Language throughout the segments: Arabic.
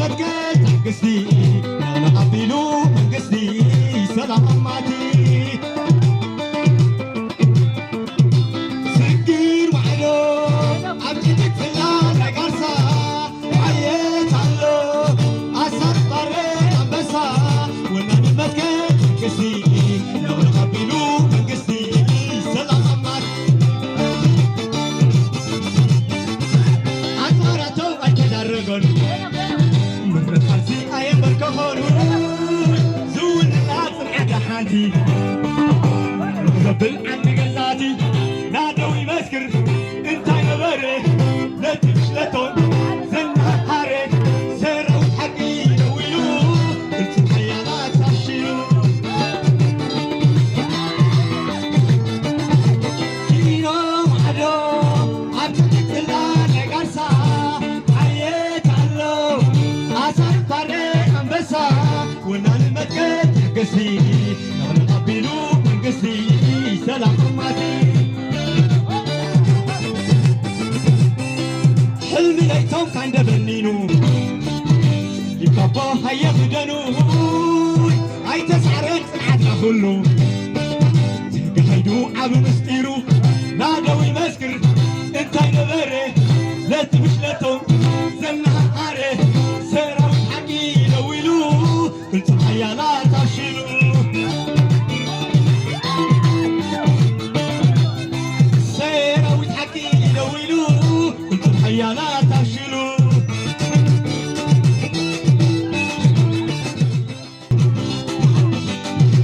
المكة تحقسي نغلق عبيلو منقسي سلام أماتي سكير وعلو عبجدك فلا نقرصا وعيت علو أسر طريق أنبسا ونان المكة تحقسي نغلق عبيلو منقسي سلام أماتي أطورتو أكدرقون مرتحسي أيام بركهونو زول الأطر عدا حانتي ربل عن قلاتي نادو يمسكر انتاي نبري لا تمشلتون زنها حاري سيرو حقي يويلو قلت الحيانات تمشيلو كينو وحدو عبتك الله نقرصا عيت علو أسر طريق أنبسا ونان المكة تحقسي نغلق عبيلو منقسي سلام أماتي حلمي ليتهم كان دبنينو يكبا هيا بدنو هاي تسعرت العدنا كله تقهيدو عبو مستيرو نادو يمسكر انتاي نبري لا تمشلتهم زنها حاري سيرو حقي يلويلو قلت الحيانات تشيلو سيرو حقي يلويلو قلت الحيانات تشيلو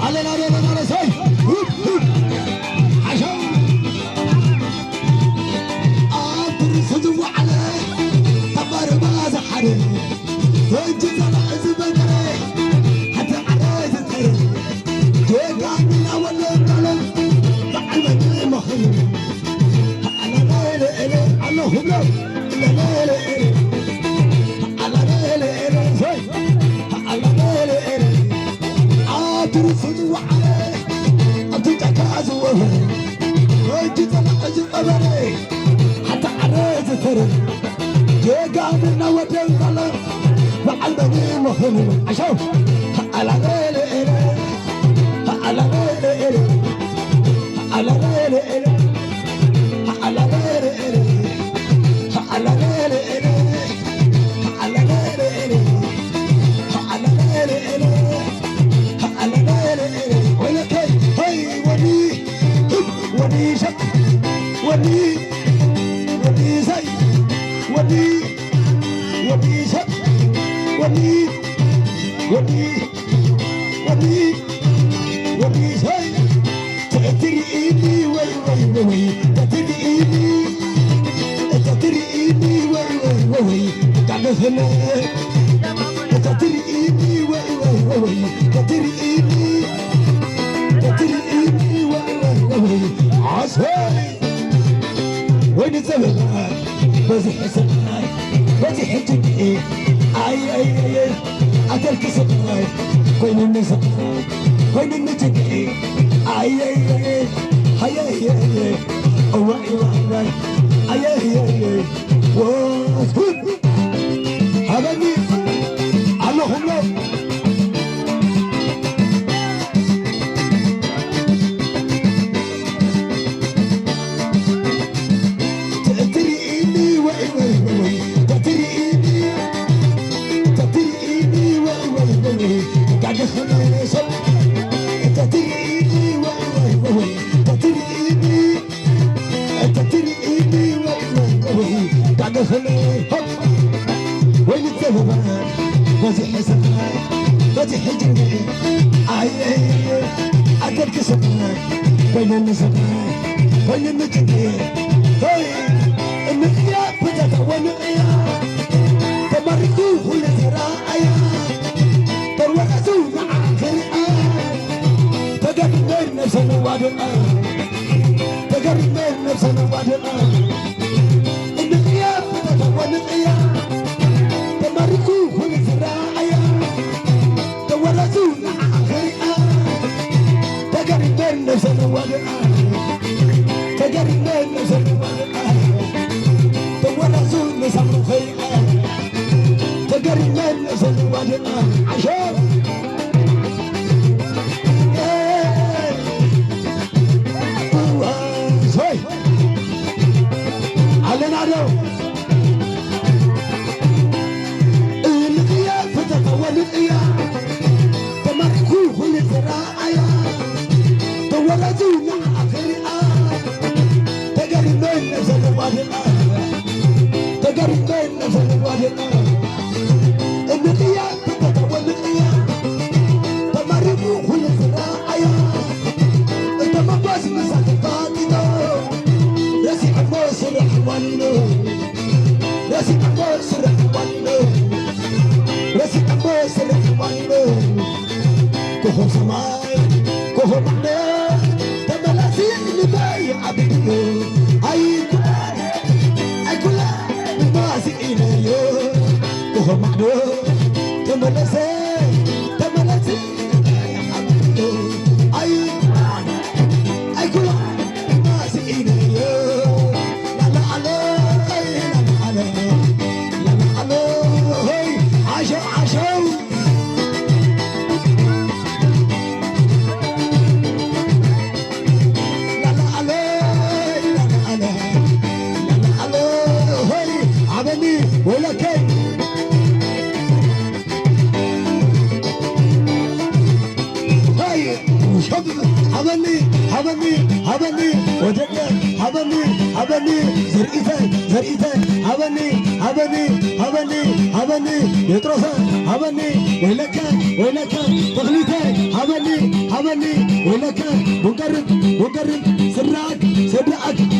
على لا لا لا لا سي عشان صدو عليه تبار ما زحري وجز العز بدري حتى عليه تتري جيقا من اول القلم بعلمني مخلوق على ليل إلي اللهم لا ليل إلي على ليل إلي على ليل إلي عاطر صدو عليه أنت تكاز وهي وجز العز بدري حتى عريت ترى جيقا منا ودن ظلم وعلمني مخلوق عشان على ليل إلي على ليل إلي على ليل إلي على ليل إلي على ليل إلي على ليل إلي على ليل إلي على ليل إلي ولكي هي وني شك وني زي وني شك وني زي تأتريني وي تأتريني وي قاعد أفهمك تأتريني وي تأتريني وي عساي وين الزمن بزح سماي بزح جدي اي اترك سماي وين النساء وين النجدي اي هيا واي اي واسكت حبيبي اللهم لا وين الزمان وزح سماي وزح جنبي اي اكلك سماي بين النسماي بين النجدي هاي النقيا بدك ونقيا تمركو كل زراعيا تروحوا مع خريئة تقرب نفسنا وادنا تقرب نفسنا وادنا ونقيا تمركو كل زراعيا تورثوا مع خريئة تقرب نفسنا وادنا تقرب نفسنا وادنا تورثوا نسمو خريئة تقرب وادنا عشان زوي علينا علو القيا فتطول القيا تمركو كل الزراعية تولدونا عقرية تقربين نفس الوادنا تقربين نفس الوادنا القيا فتطول القيا تمركو كل الزراعية انت ما باس مساك الفاتدة راسي عموس الحوانو راسي عموس الحوانو راسي عموس الحوانو كوهو سماي كوهو معنى تملاسي اللي بايع بديو اي كلا ماسي إليو كوهو معنى تملاسي اللي بايع بديو اي كلا ماسي إليو لا لا علي لا لا علي لا لا علي عشو ولا كيف هاي وشوف هبني وجدنا هبني زرقيته هبني يطرسه هبني ويلك تغليته هبني ويلك مقرب سراك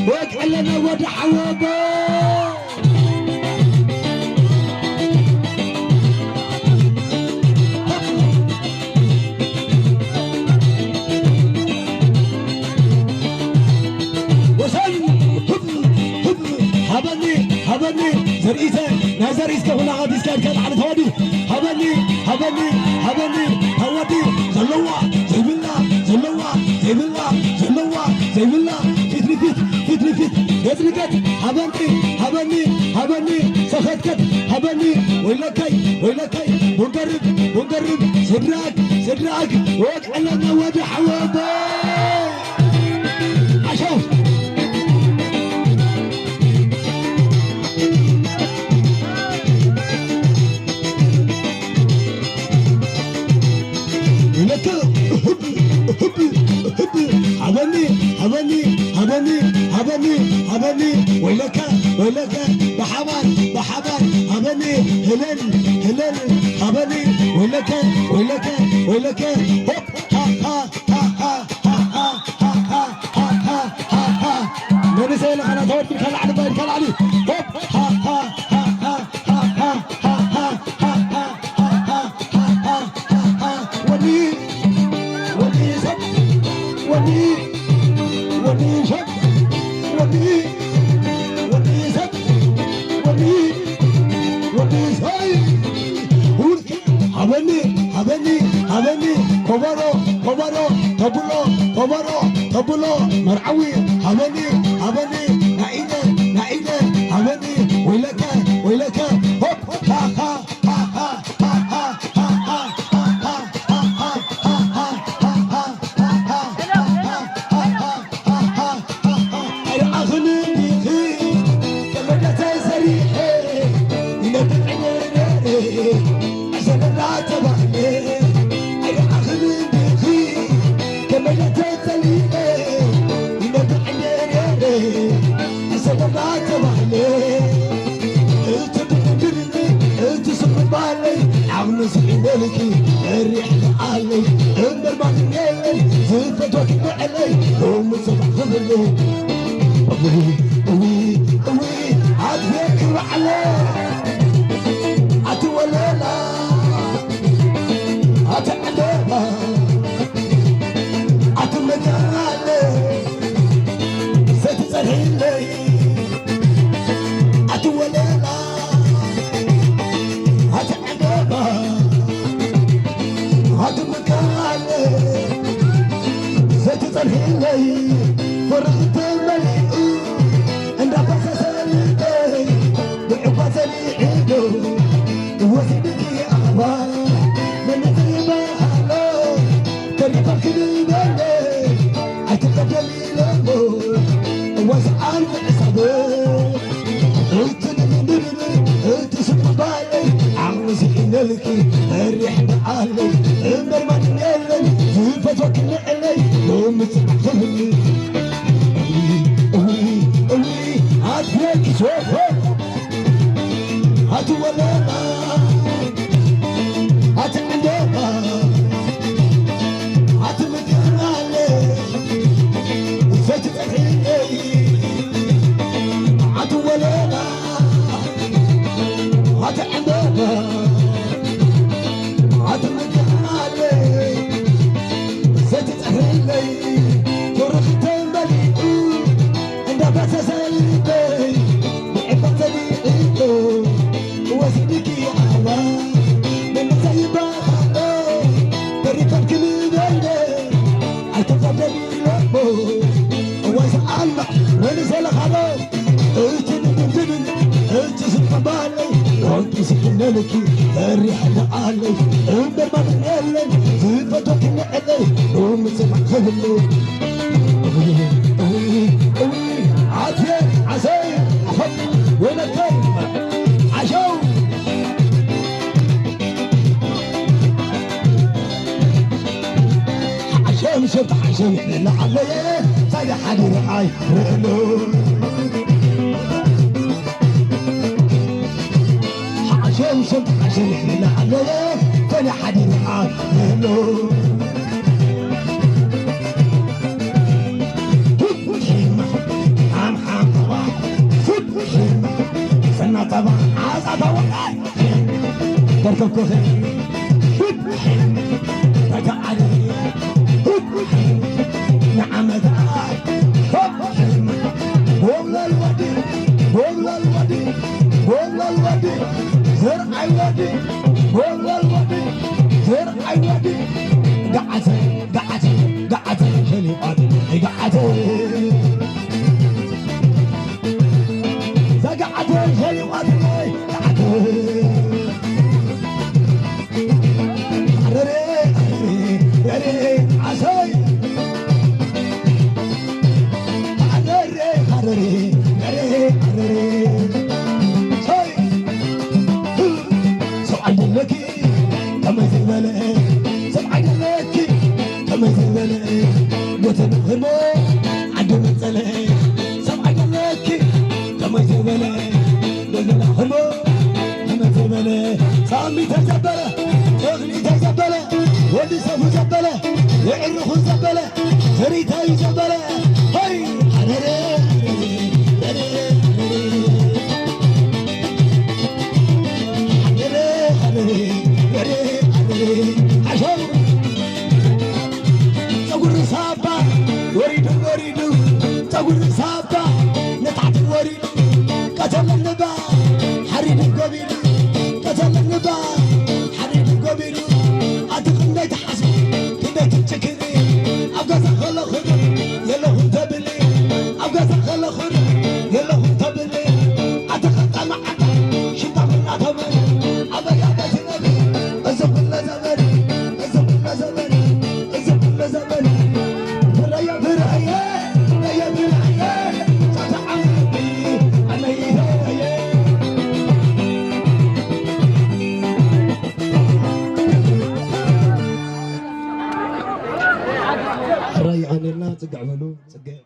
ويقع لنا ودع حوابه هبني زرقيته لا زرقيته هنا غادي كان على ثوادي هبني هودي زلوا زي بالله فيت يزرقت هبني سخطت هبني ويلكي منقرب صدراك وقع لنا ودي حوابه عشوف هبني ويلك بحبر هبني هلال هبني ويلك هوب ها من سيل على ثوت كان على بالي كان علي هوب هبني كبرو مرعوي هبني نعيدة هبني ويلك هوب ملكي الريح علي النربع الليل زيفت وكل علي يوم الصبح خذلي قوي عاد فيك علي عتولينا عتعلينا عتمدالي زيت زرهيلي عتولينا عتعلينا عدمك علي زيت ترهيلي فرغت مليء عند فسسلي بعفسلي عيدو وزنك يا أخبار لك الرحلة علي امبر ما نيلن زفتك نعلي ومتخلي اوي عاتيك شوفه هات ولا هات عندها هات مكانالي فتح عيني هات ولا هات عندها هات مكانالي فتح عيني فرخت الملك عند بس سلبي بحبك تبيعي واسمك يا على من زيبا بريكب كل بيني أتفضل لبو واسألنا ونسأل خلاص اتنين اتسقبالي وانت سكنلك الرحلة علي امبر ما بنقلن زفتك نقلي ومسمع خلي عافية عساير أحب ونتايم عشو عشان شفت عشان اللي علي زي حديد عاي عشان شفت عشان اللي علي زي حديد عاي سنة طبعا عايزة توقعي تركب كوخي رجع علي نعم دعاي ولا الودي ولا الودي ولا الودي زرع الودي ولا الودي زرع الودي قعدي قعدي قعدي شنو قعدي قعدي قعدي شنو قعدي قعدي حرري عساي حرري شاي سبعد لك كما زملك سبعد لك كما زملك وتنغمو عند منزلك سبعد لك كما زملك وتنغمو كما زملك سامي تزبله اغني تزبله ودي سفو زبله يعرخو زبله فريتاي زبله هاي حرري عشان تقول صابة وريدو وريدو تقول صابة نتعت وريدو قتل النبا حريد القبيل قتل النبا حريد القبيل أدخل نيت حسب كنيت تشكني أبقى سخل خذ يلا هم تبلي أبقى سخل خذ يلا هم تبلي أتخطى معك شتا من أتمنى أبقى يا بسنبي أزم الله زمن أزم الله زمن أزم الله زمن فريا فريا فريا فريا تتعامل بي أنا يهيا ريعان الله تقعملو تقع